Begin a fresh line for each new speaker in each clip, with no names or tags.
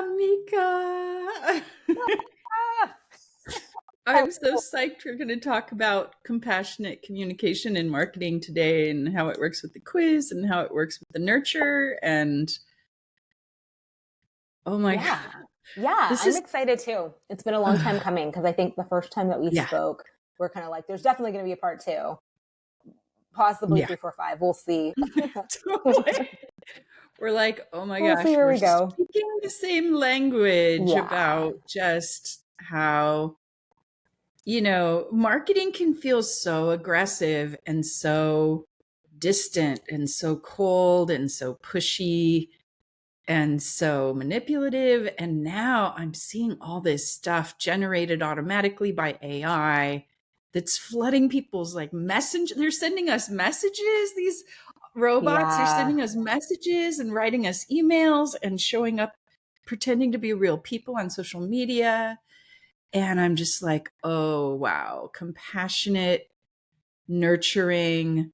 Tamika.
Ah,
I'm so psyched we're going to talk about compassionate communication in marketing today and how it works with the quiz and how it works with the nurture. And oh my God,
yeah,
this
I'm
is,
excited too. It's been a long time coming because I think the first time that we
yeah,
spoke, we're kind of like, there's definitely going to be a part two, possibly
yeah,
3, 4, 5. We'll see.
totally. We're like, oh my
We'll see
gosh,
where
we're
we go.
speaking the same language
Yeah,
about just how, marketing can feel so aggressive and so distant and so cold and so pushy and so manipulative. And now I'm seeing all this stuff generated automatically by AI that's flooding people's like message. They're sending us messages. These robots are
yeah.
sending us messages and writing us emails and showing up pretending to be real people on social media. And I'm just like, oh, wow, compassionate, nurturing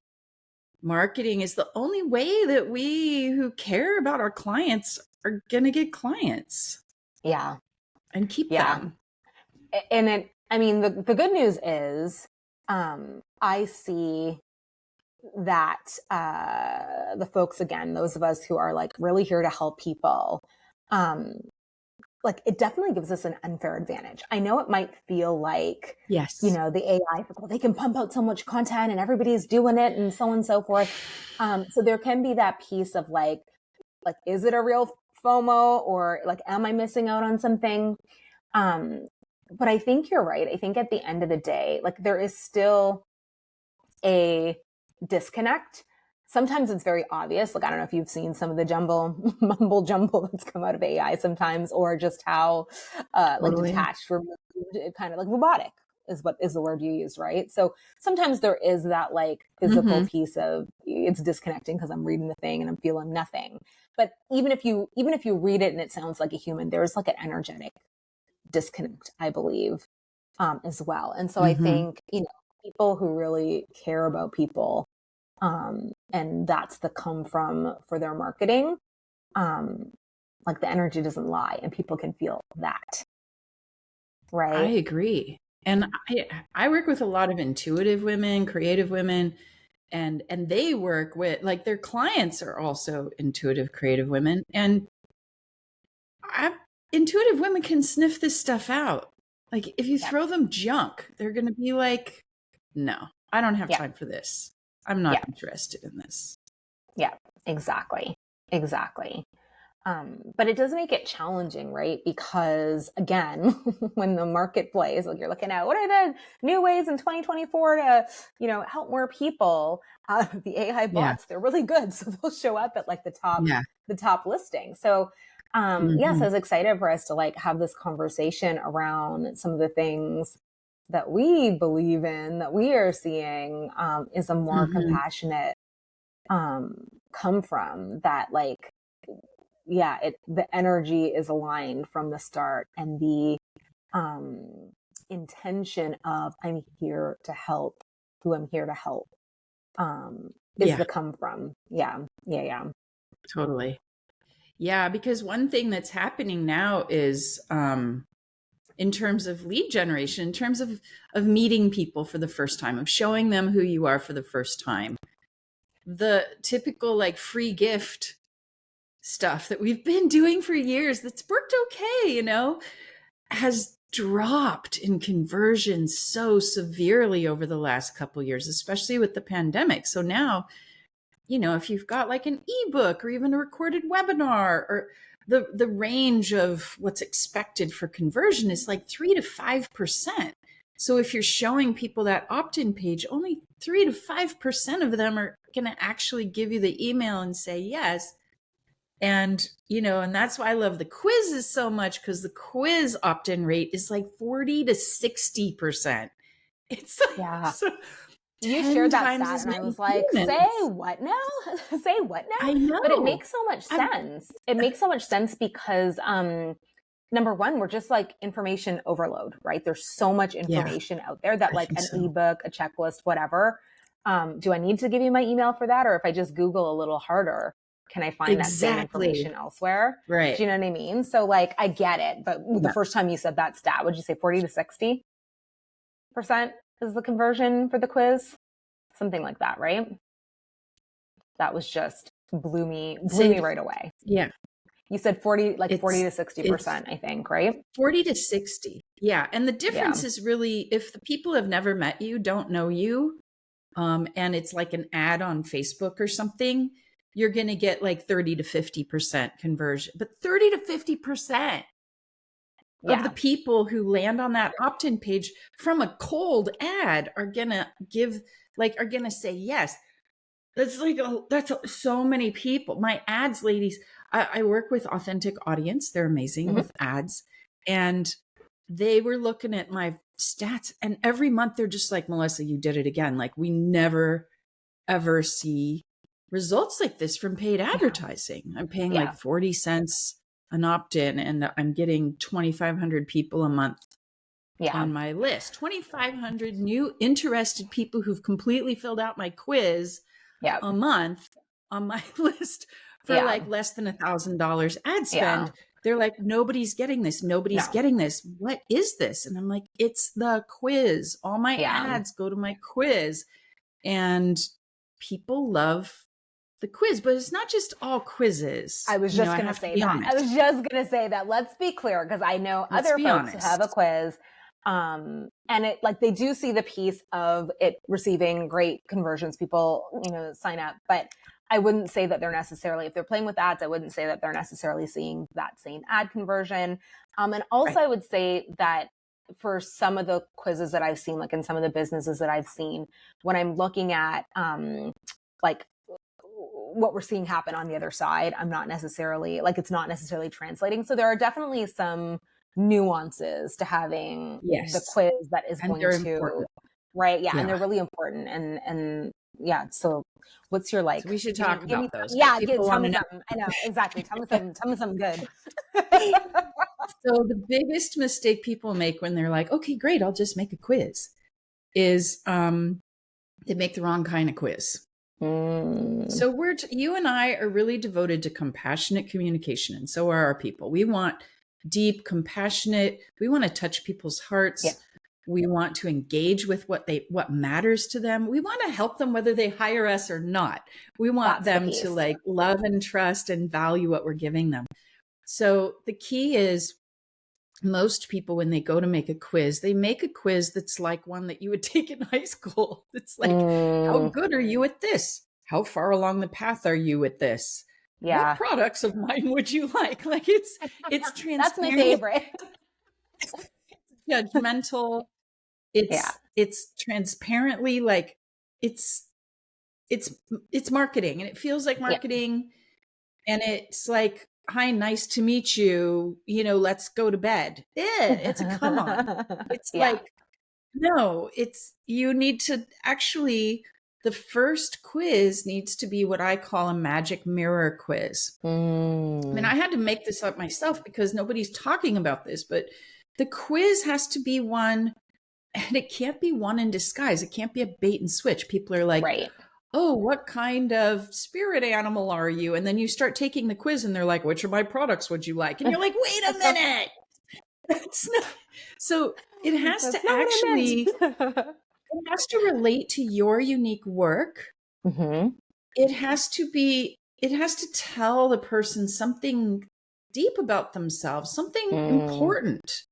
marketing is the only way that we who care about our clients are going to get clients
Yeah.
and keep
Yeah.
them.
And the good news is, I see that the folks, again, those of us who are like really here to help people, like it definitely gives us an unfair advantage. I know it might feel like,
Yes.
the AI, well, they can pump out so much content and everybody's doing it and so on and so forth. So there can be that piece of like, is it a real FOMO, or like, am I missing out on something? But I think you're right. I think at the end of the day, like there is still a disconnect. Sometimes it's very obvious. Like, I don't know if you've seen some of the mumble jumble that's come out of AI sometimes, or just how like
Totally.
detached, removed, kind of like robotic is the word you use, right? So sometimes there is that like physical piece of it's disconnecting because I'm reading the thing and I'm feeling nothing. But even if you read it and it sounds like a human, there's like an energetic disconnect, I believe, as well. And so I think, people who really care about people, and that's the come from for their marketing, like the energy doesn't lie and people can feel that. Right.
I agree. And I work with a lot of intuitive women, creative women, and they work with like their clients are also intuitive, creative women. And intuitive women can sniff this stuff out. Like if you throw them junk, they're going to be like, no, I don't have time for this. I'm not interested in this.
Yeah, exactly. Exactly. But it does make it challenging, right? Because again, when the marketplace, like you're looking at what are the new ways in 2024 to, help more people, the AI bots, they're really good. So they'll show up at like the top listing. So, yes, I was excited for us to like have this conversation around some of the things that we believe in, that we are seeing, is a more compassionate, come from that, like, the energy is aligned from the start, and the intention of I'm here to help who I'm here to help is the come from. Yeah.
Totally. Yeah, because one thing that's happening now is in terms of lead generation, in terms of meeting people for the first time, of showing them who you are for the first time, the typical like free gift stuff that we've been doing for years that's worked okay, has dropped in conversion so severely over the last couple of years, especially with the pandemic. So now, if you've got like an ebook or even a recorded webinar, or the range of what's expected for conversion is like 3 to 5%. So if you're showing people that opt-in page, only 3 to 5% of them are going to actually give you the email and say yes. And, and that's why I love the quizzes so much, because the quiz opt-in rate is like 40 to 60%. It's like, so
You shared that
times
stat
as
and I
many
was like,
humans.
say what now? Say what now?
I know.
But it makes so much sense. It makes so much sense because, number one, we're just like information overload, right? There's so much information out there that like an ebook, a checklist, whatever. Do I need to give you my email for that? Or if I just Google a little harder, can I find that same information elsewhere?
Right.
Do you know what I mean? So like, I get it. But the first time you said that stat, would you say 40 to 60% is the conversion for the quiz? Something like that, right? That was just blew me right away.
Yeah.
You said 40 to 60%, I think, right?
40 to 60. Yeah. And the difference is really, if the people have never met you, don't know you, and it's like an ad on Facebook or something, you're going to get like 30 to 50% conversion. But 30 to 50% of the people who land on that opt-in page from a cold ad are going to say yes. That's like, so many people. My ads ladies, I work with Authentic Audience. They're amazing with ads. And they were looking at my stats, and every month they're just like, Mellissa, you did it again. Like, we never, ever see results like this from paid advertising. I'm paying like 40 cents an opt-in, and I'm getting 2,500 people a month on my list. 2,500 new interested people who've completely filled out my quiz a month on my list for like less than $1,000 ad spend. They're like, nobody's getting this. Nobody's getting this. What is this? And I'm like, it's the quiz. All my ads go to my quiz. And people love the quiz, but it's not just all quizzes.
I was just going to say that. I was just going to say that. Let's be clear, because I know other folks who have a quiz. And it, like, they do see the piece of it receiving great conversions. People, sign up, but I wouldn't say that they're necessarily, if they're playing with ads, I wouldn't say that they're necessarily seeing that same ad conversion. And also I would say that for some of the quizzes that I've seen, like in some of the businesses that I've seen, when I'm looking at, like what we're seeing happen on the other side, I'm not necessarily, like, it's not necessarily translating. So there are definitely some nuances to having the quiz that is going to, important. Right. Yeah. And they're really important. And so what's your, like,
so we should talk about those.
Yeah. Tell me something. I know. Exactly. Tell me something good.
So the biggest mistake people make when they're like, okay, great, I'll just make a quiz, is they make the wrong kind of quiz. So you and I are really devoted to compassionate communication, and so are our people. We want deep, compassionate, we want to touch people's hearts. Yeah. We want to engage with what matters to them. We want to help them whether they hire us or not. We want them to like love and trust and value what we're giving them. So the key is, most people, when they go to make a quiz, they make a quiz that's like one that you would take in high school. It's like, how good are you at this? How far along the path are you with this? Yeah. What products of mine would you like? Like, it's transparent.
That's my favorite.
It's judgmental. It's transparently, like, it's marketing, and it feels like marketing. And it's like, hi, nice to meet you. Let's go to bed. It's a come on. It's like, no, you need to actually, the first quiz needs to be what I call a magic mirror quiz. I mean, I had to make this up myself because nobody's talking about this, but the quiz has to be one, and it can't be one in disguise. It can't be a bait and switch. People are like, oh, what kind of spirit animal are you? And then you start taking the quiz and they're like, which of my products would you like? And you're like, wait a minute. That's not. So it has to actually, it has to relate to your unique work. Mm-hmm. It has to tell the person something deep about themselves, something important,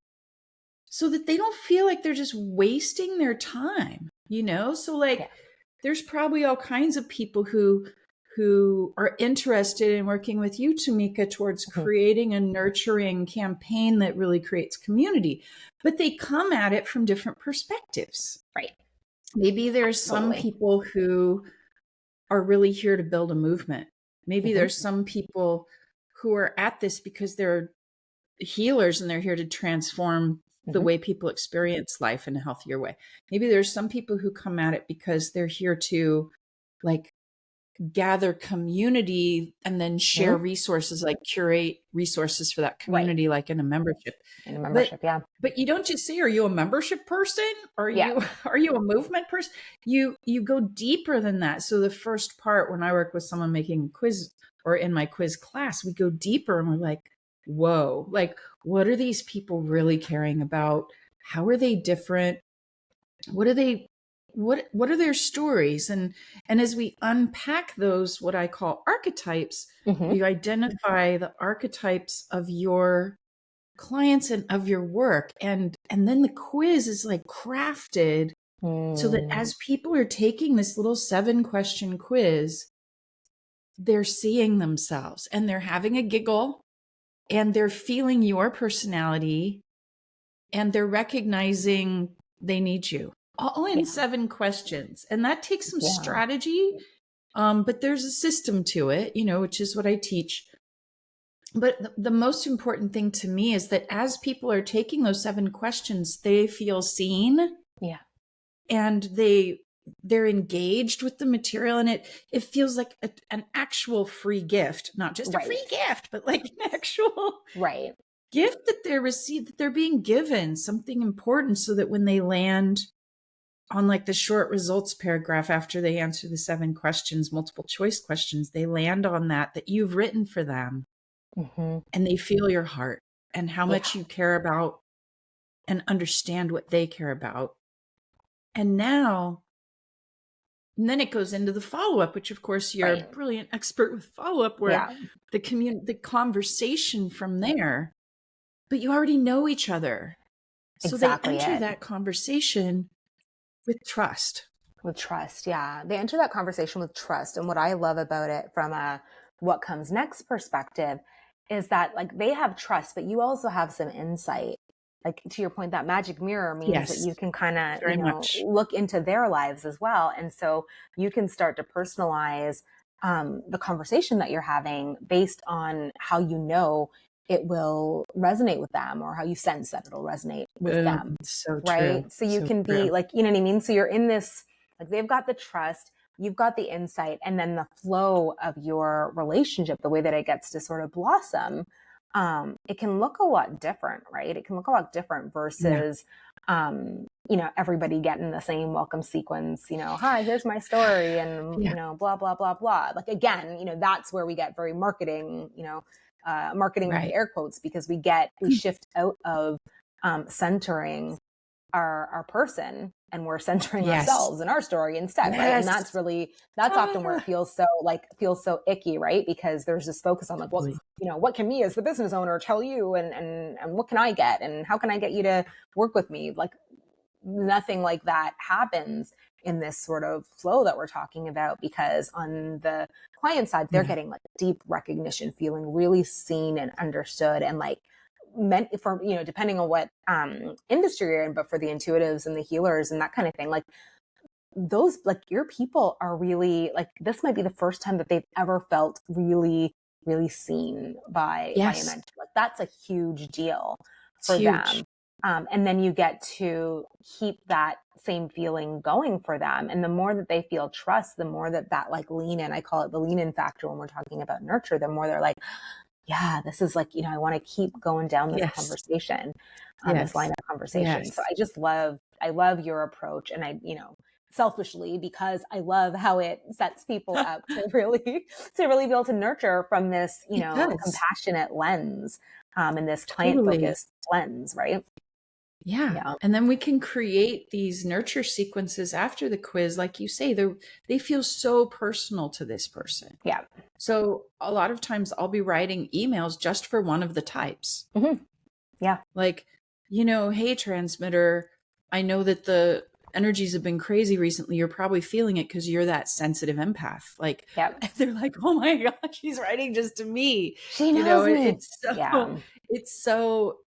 so that they don't feel like they're just wasting their time, So like, there's probably all kinds of people who are interested in working with you, Tamika, towards creating a nurturing campaign that really creates community, but they come at it from different perspectives.
Right.
Maybe there's some people who are really here to build a movement. Maybe there's some people who are at this because they're healers and they're here to transform the way people experience life in a healthier way. Maybe there's some people who come at it because they're here to, like, gather community and then share resources, like curate resources for that community, like in a membership. But you don't just say, are you a membership person? Are you a movement person? You go deeper than that. So the first part, when I work with someone making a quiz, or in my quiz class, we go deeper and we're like, whoa, like, what are these people really caring about? How are they different? What are they, what are their stories? And as we unpack those, what I call archetypes, you identify the archetypes of your clients and of your work. And then the quiz is like crafted so that as people are taking this little 7-question quiz, they're seeing themselves and they're having a giggle and they're feeling your personality and they're recognizing they need you, all in 7 questions. And that takes some strategy. But there's a system to it, which is what I teach. But the most important thing to me is that as people are taking those 7 questions, they feel seen.
Yeah.
And they're engaged with the material, and it feels like an actual free gift, not just a free gift, but like an actual gift that they're received, that they're being given something important, so that when they land on like the short results paragraph after they answer the 7 questions, multiple choice questions, they land on that you've written for them, and they feel your heart and how much you care about and understand what they care about. And then it goes into the follow-up, which of course you're a brilliant expert with follow-up, where the conversation from there, but you already know each other. So they enter that conversation with trust.
With trust, yeah. They enter that conversation with trust. And what I love about it from a what comes next perspective is that like they have trust, but you also have some insight. Like to your point, that magic mirror means that you can kind of, look into their lives as well. And so you can start to personalize the conversation that you're having based on how it will resonate with them, or how you sense that it'll resonate with them.
So
right.
True.
So you can be like, you know what I mean? So you're in this, like they've got the trust, you've got the insight, and then the flow of your relationship, the way that it gets to sort of blossom, it can look a lot different, right? It can look a lot different versus, everybody getting the same welcome sequence, hi, here's my story, and, blah, blah, blah, blah. Like, again, that's where we get very marketing, marketing with the air quotes, because we shift out of centering our person, and we're centering ourselves and our story instead, right? And that's often where it feels so icky, right? Because there's this focus on like, well, what can me as the business owner tell you, and what can I get, and how can I get you to work with me? Like nothing like that happens in this sort of flow that we're talking about, because on the client side, they're getting like deep recognition, feeling really seen and understood, and like meant for, depending on what industry you're in, but for the intuitives and the healers and that kind of thing, like those, like your people are really like, this might be the first time that they've ever felt really, really seen by a mentor. Like that's a huge deal for them. And then you get to keep that same feeling going for them. And the more that they feel trust, the more that like lean in, I call it the lean in factor when we're talking about nurture, the more they're like, yeah, this is like, I want to keep going down this conversation, this line of conversation. So I love your approach. And I, selfishly, because I love how it sets people up to really be able to nurture from this, compassionate lens, and this client focused lens, right?
Yeah. And then we can create these nurture sequences after the quiz. Like you say, they feel so personal to this person.
Yeah.
So a lot of times I'll be writing emails just for one of the types.
Yeah.
Like, hey, transmitter, I know that the energies have been crazy recently. You're probably feeling it because you're that sensitive empath. Like, they're like, oh my gosh, she's writing just to me.
She knows me.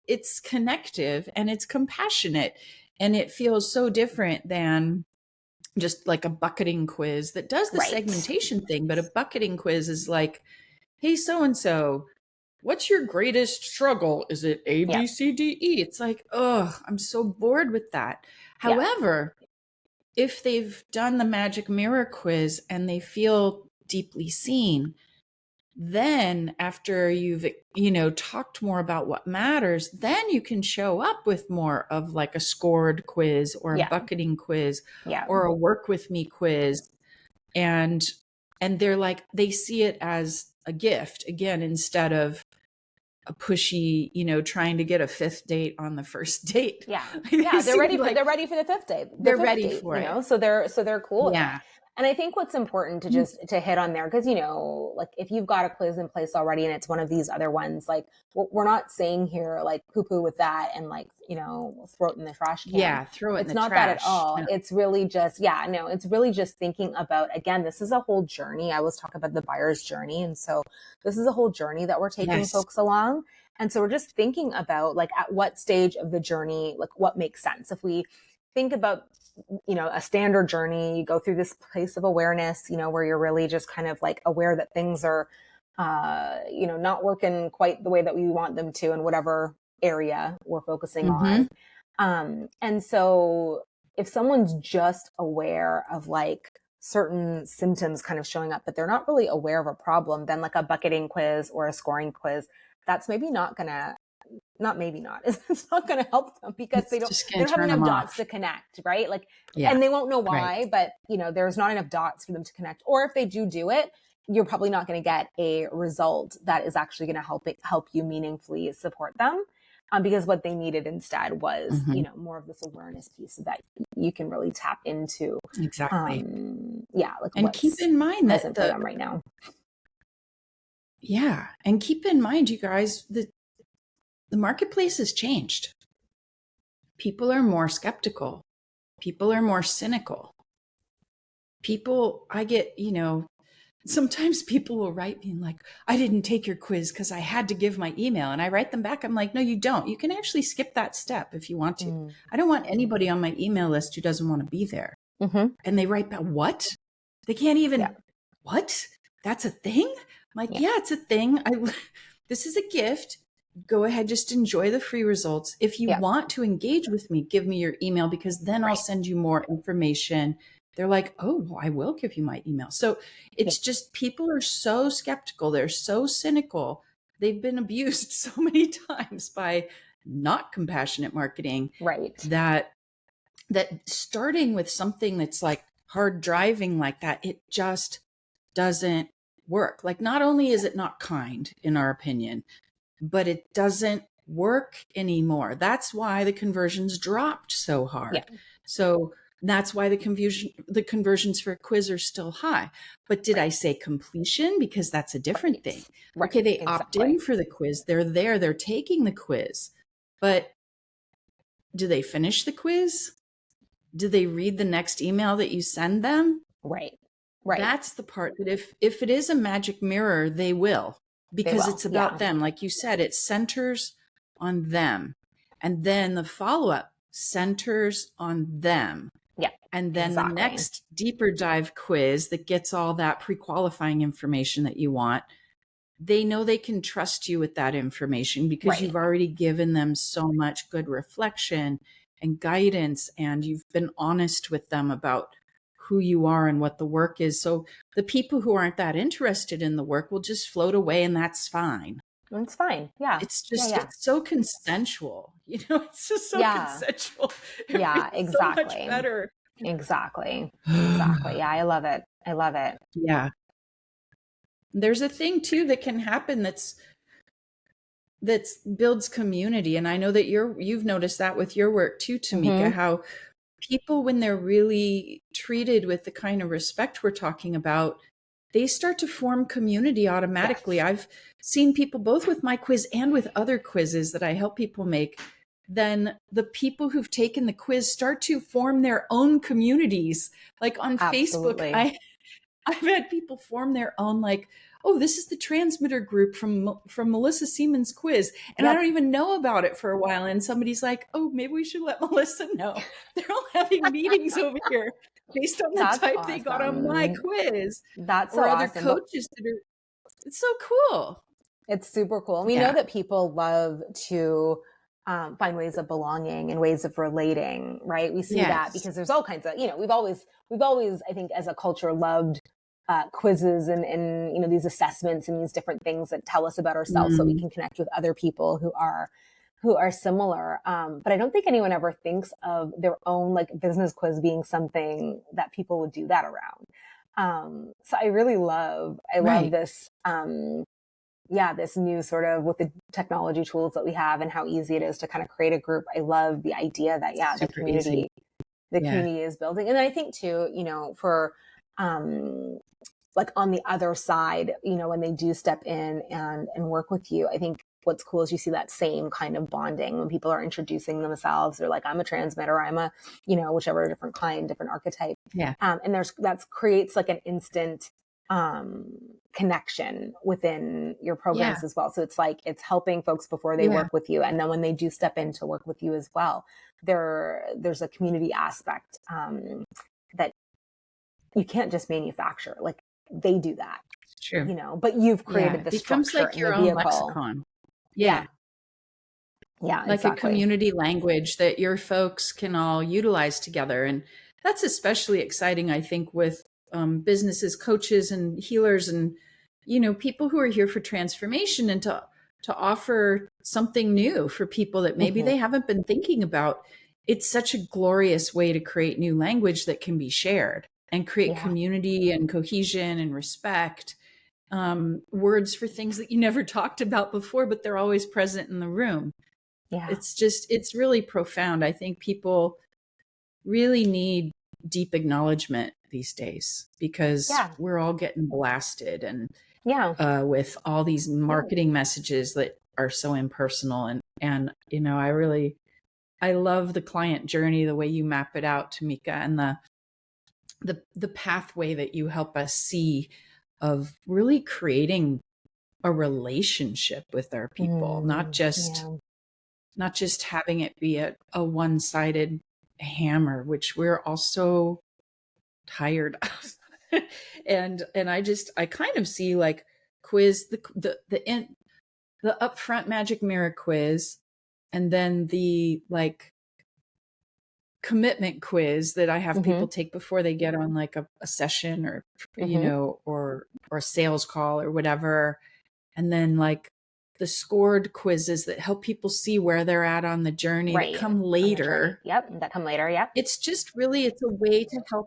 It's connective and it's compassionate, and it feels so different than just like a bucketing quiz that does the segmentation thing. But a bucketing quiz is like, hey, so-and-so, what's your greatest struggle? Is it A, B, C, D, E? It's like, oh, I'm so bored with that. However, if they've done the magic mirror quiz and they feel deeply seen, then after you've, talked more about what matters, then you can show up with more of like a scored quiz or a bucketing quiz or a work with me quiz. And they're like, they see it as a gift again, instead of a pushy, trying to get a fifth date on the first date.
Yeah.
Yeah.
They're ready for, they're ready for the fifth date,
they're ready for it.
so they're cool with it.
Yeah.
And I think what's important to just to hit on there, because, like if you've got a quiz in place already and it's one of these other ones, like we're not saying here, like poo poo with that and like, throw it in the trash can.
Yeah. Throw it in the trash.
It's not that at all. No. It's really just, it's really just thinking about, again, this is a whole journey. I always talk about the buyer's journey. And so this is a whole journey that we're taking folks along. And so we're just thinking about like at what stage of the journey, like what makes sense. If we think about, a standard journey, you go through this place of awareness, where you're really just kind of like aware that things are, not working quite the way that we want them to in whatever area we're focusing on. And so if someone's just aware of like certain symptoms kind of showing up, but they're not really aware of a problem, then like a bucketing quiz or a scoring quiz, that's maybe not gonna, it's not going to help them because they don't have enough dots to connect, right? Like, and they won't know why, but there's not enough dots for them to connect. Or if they do it, you're probably not going to get a result that is actually going to help you meaningfully support them. Because what they needed instead was, more of this awareness piece that you can really tap into.
Exactly.
Like,
and keep in mind that
for them right now.
Yeah. And keep in mind, you guys, the marketplace has changed. People are more skeptical. People are more cynical. I get, sometimes people will write me like, I didn't take your quiz because I had to give my email. And I write them back. I'm like, no, you don't. You can actually skip that step if you want to. I don't want anybody on my email list who doesn't want to be there. And they write back, what? They can't even, what? That's a thing? I'm like, yeah, it's a thing. This is a gift. Go ahead, just enjoy the free results. If you want to engage with me, give me your email because then I'll send you more information. They're like, oh, well, I will give you my email. So it's just people are so skeptical. They're so cynical. They've been abused so many times by not compassionate marketing.
Right.
That starting with something that's like hard driving like that, it just doesn't work. Like not only is it not kind in our opinion, but it doesn't work anymore. That's why the conversions dropped so hard. So that's why the conversions for a quiz are still high. But did I say completion? Because that's a different thing. Okay, they opt in for the quiz. They're there. They're taking the quiz. But do they finish the quiz? Do they read the next email that you send them?
Right.
That's the part that if it is a magic mirror, they will. Because it's about them. Like you said, it centers on them. And then the follow-up centers on them.
Yeah.
And then the next deeper dive quiz that gets all that pre-qualifying information that you want, they know they can trust you with that information because you've already given them so much good reflection and guidance, and you've been honest with them about who you are and what the work is. So the people who aren't that interested in the work will just float away, and that's fine.
It's fine. Yeah.
It's just, it's so consensual. It's just so consensual.
Exactly.
So much better.
Exactly. Yeah. I love it.
Yeah. There's a thing too that can happen that's builds community. And I know that you've noticed that with your work too, Tamika, how people, when they're really treated with the kind of respect we're talking about, they start to form community automatically. I've seen people both with my quiz and with other quizzes that I help people make. Then the people who've taken the quiz start to form their own communities. Like on Facebook, I've had people form their own, like, oh, this is the transmitter group from Mellissa Seaman's quiz. And I don't even know about it for a while. And somebody's like, oh, maybe we should let Mellissa know. They're all having meetings over here based on the type they got on my quiz.
That's so
or other
awesome.
Coaches that are, it's so cool.
It's super cool. And we know that people love to find ways of belonging and ways of relating, right? We see that because there's all kinds of, we've always, I think as a culture loved quizzes and these assessments and these different things that tell us about ourselves so we can connect with other people who are similar. But I don't think anyone ever thinks of their own like business quiz being something that people would do that around. So I really love
Right.
this, this new sort of with the technology tools that we have and how easy it is to kind of create a group. I love the idea that,
Super easy.
the
Yeah.
community is building. And I think too, for, like on the other side, when they do step in and work with you, I think what's cool is you see that same kind of bonding when people are introducing themselves. They're like, I'm a transmitter, I'm a, whichever different kind, different archetype.
Yeah.
And that creates like an instant connection within your programs
Yeah.
as well. So it's like, it's helping folks before they
Yeah.
work with you. And then when they do step in to work with you as well, there's a community aspect that you can't just manufacture. Like they do that,
It's true.
but you've
Yeah.
created
It
the
becomes
structure
like
and the
your own
vehicle.
lexicon.
Yeah.
Yeah.
Yeah,
Like a
exactly.
community language that your folks can all utilize together. And that's especially exciting, I think, with businesses, coaches, and healers, and people who are here for transformation, and to offer something new for people that maybe
Mm-hmm.
they haven't been thinking about. It's such a glorious way to create new language that can be shared and create
Yeah.
community and cohesion and respect. Words for things that you never talked about before, but they're always present in the room.
Yeah.
It's really profound. I think people really need deep acknowledgement these days because
Yeah.
we're all getting blasted and
Yeah.
with all these marketing messages that are so impersonal. And I love the client journey, the way you map it out, Tamika, and the pathway that you help us see of really creating a relationship with our people, not just
Yeah.
having it be a one-sided hammer, which we're also tired of. And I kind of see like quiz, the upfront magic mirror quiz, and then the like commitment quiz that I have
Mm-hmm.
people take before they get on like a session, or
Mm-hmm.
or a sales call or whatever. And then like the scored quizzes that help people see where they're at on the journey, that
Right.
come
On the journey.
later.
Yep. That come later. Yep.
It's a way to help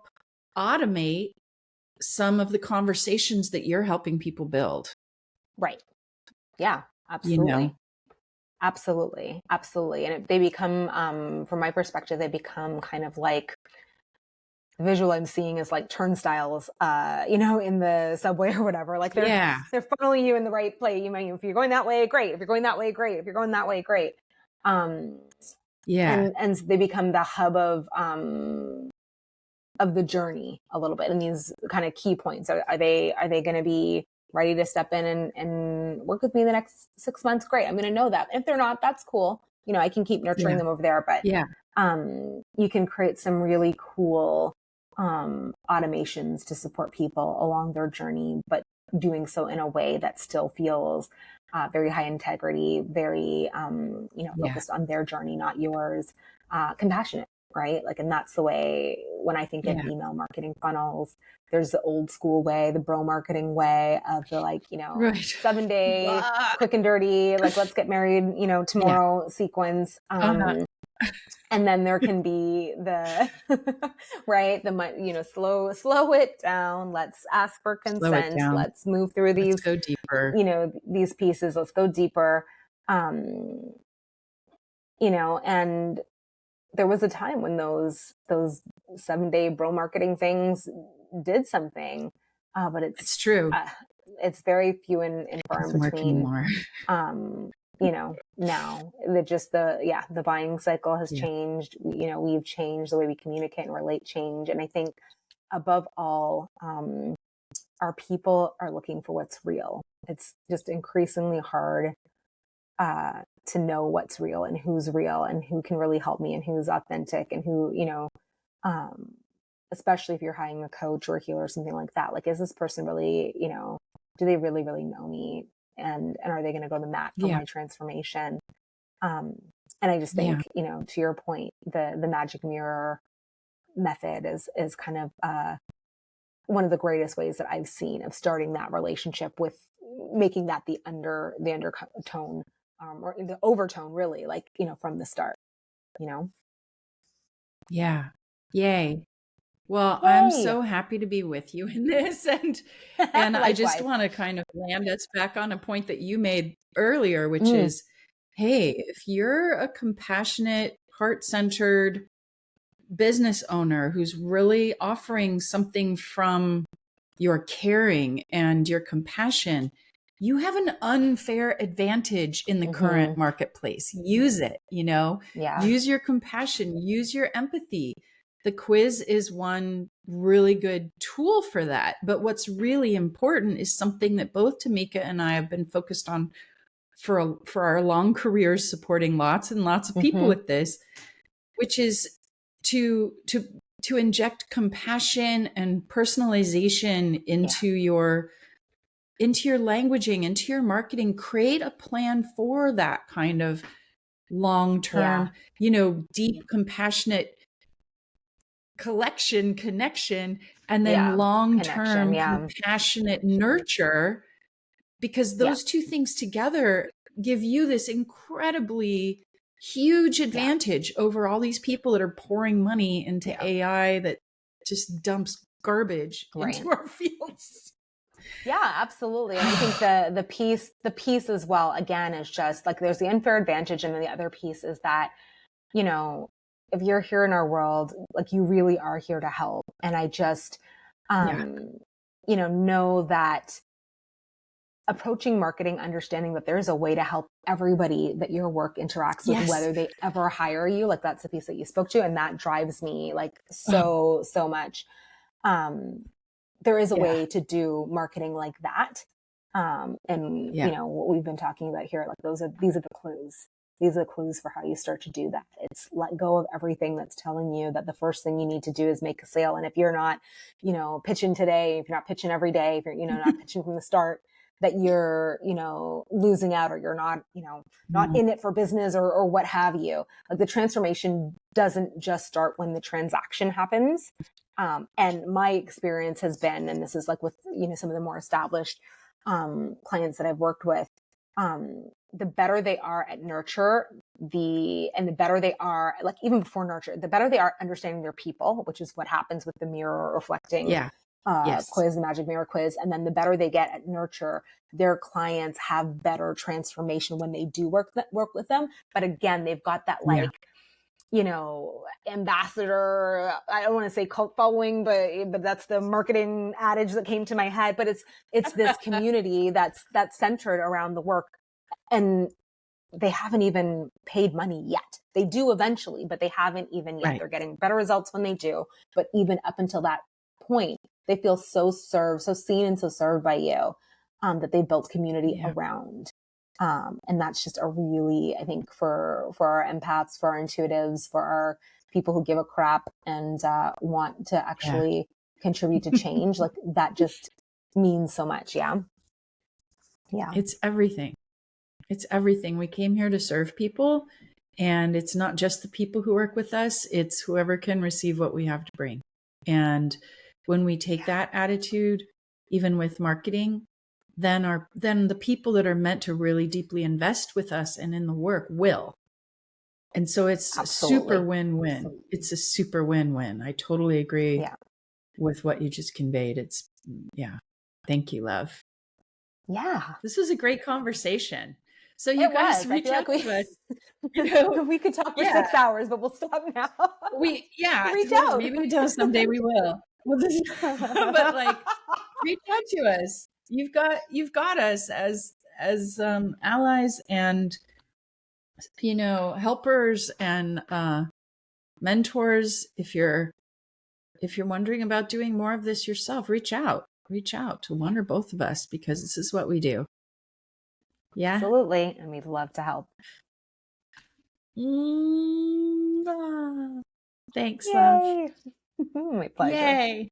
automate some of the conversations that you're helping people build,
Right. Yeah.
you
Absolutely.
know?
Absolutely. Absolutely. And they become, from my perspective, they become kind of like the visual I'm seeing is like turnstiles, in the subway or whatever. Like
Yeah.
they're funneling you in the right place. If you're going that way, great. If you're going that way, great. If you're going that way, great. Um,
Yeah.
and they become the hub of the journey a little bit. And these kind of key points are they going to be ready to step in and work with me the next 6 months? Great. I'm going to know that. If they're not, that's cool. I can keep nurturing
Yeah.
them over there, but
Yeah.
you can create some really cool automations to support people along their journey, but doing so in a way that still feels very high integrity, very
Yeah.
focused on their journey, not yours, compassionate, right? Like, and that's the way when I think of
Yeah.
email marketing funnels. There's the old school way, the bro marketing way of the
Right.
7-day
Ah.
quick and dirty, like let's get married,
Yeah.
tomorrow sequence.
Uh-huh.
And then there can be the right, slow it down. Let's ask for
Slow it
consent.
down.
Let's move through
Let's
these,
go deeper.
these pieces. Let's go deeper. Um, and there was a time when those 7-day bro marketing things did something, but
It's true.
it's very few and far in
Doesn't work
between.
anymore.
Now that just the buying cycle has
Yeah.
changed. We've changed the way we communicate and relate change. And I think above all, our people are looking for what's real. It's just increasingly hard to know what's real and who can really help me and who's authentic and who, um, especially if you're hiring a coach or a healer or something like that. Like, is this person really, do they really, really know me? And are they going to go the mat for
Yeah.
my transformation? And I just
Yeah.
think, to your point, the magic mirror method is kind of one of the greatest ways that I've seen of starting that relationship, with making that the undertone, or the overtone, really, like, from the start,
Yeah. Yay. Well, I'm
Yay.
so happy to be with you in this. And I just
Likewise.
want to kind of land us back on a point that you made earlier, which
Mm,
is, hey, if you're a compassionate, heart-centered business owner who's really offering something from your caring and your compassion, you have an unfair advantage in the current
mm-hmm.
marketplace. Use it,
Yeah.
use your compassion, use your empathy. The quiz is one really good tool for that. But what's really important is something that both Tamika and I have been focused on for our long careers, supporting lots and lots of people
Mm-hmm.
with this, which is to to to inject compassion and personalization
Yeah.
into your languaging, into your marketing. Create a plan for that kind of long
Yeah.
term, deep compassionate connection, and then
Yeah.
long
Connection.
term
Yeah.
compassionate nurture, because
Yeah.
those two things together give you this incredibly huge
Yeah.
advantage over all these people that are pouring money into
Yeah.
AI that just dumps garbage
Right.
into our fields.
Yeah, absolutely. And I think the piece as well, again, is just like there's the unfair advantage. And then the other piece is that, you know, if you're here in our world, like you really are here to help. And I just,
Yeah.
um, know that approaching marketing, understanding that there's a way to help everybody that your work interacts with,
Yes.
whether they ever hire you, like that's the piece that you spoke to. And that drives me like
Oh,
so much. Um, there is a
yeah.
way to do marketing like that. And
Yeah.
what we've been talking about here, like these are the clues. These are the clues for how you start to do that. It's let go of everything that's telling you that the first thing you need to do is make a sale. And if you're not, pitching today, if you're not pitching every day, if you're, not pitching from the start, that you're, losing out, or you're not, not
Mm,
in it for business, or what have you. Like the transformation doesn't just start when the transaction happens. And my experience has been, and this is like with, some of the more established clients that I've worked with, the better they are at nurture, and the better they are, like even before nurture, the better they are understanding their people, which is what happens with the mirror reflecting
yeah. Yes.
quiz, the magic mirror quiz. And then the better they get at nurture, their clients have better transformation when they do work with them. But again, they've got that
Yeah.
like, ambassador, I don't want to say cult following, but that's the marketing adage that came to my head. But it's this community that's centered around the work, and they haven't even paid money yet. They do eventually, but they haven't even yet.
Right.
They're getting better results when they do, but even up until that point, they feel so served, so seen and so served by you, that they built community
Yeah.
around. And that's just a really, I think, for our empaths, for our intuitives, for our people who give a crap and want to
Yeah.
actually contribute to change, like that just means so much. Yeah. Yeah.
It's everything. It's everything. We came here to serve people, and it's not just the people who work with us, it's whoever can receive what we have to bring. And when we take that attitude, even with marketing, then the people that are meant to really deeply invest with us and in the work will. And so it's a super
Absolutely.
win-win. It's a super win-win. I totally agree
Yeah.
with what you just conveyed. Yeah. Thank you, love.
Yeah.
This was a great conversation. So you
It
guys
was. I
reach
feel like
out to us. You know,
we could talk for
yeah,
6 hours, but we'll stop now. Reach
well,
out.
maybe someday we will. But like, reach out to us. You've got us as allies and helpers and mentors. If you're wondering about doing more of this yourself, reach out to one or both of us, because this is what we do. Yeah.
Absolutely. And we'd love to help.
Thanks, love.
Yay. My pleasure.
Yay.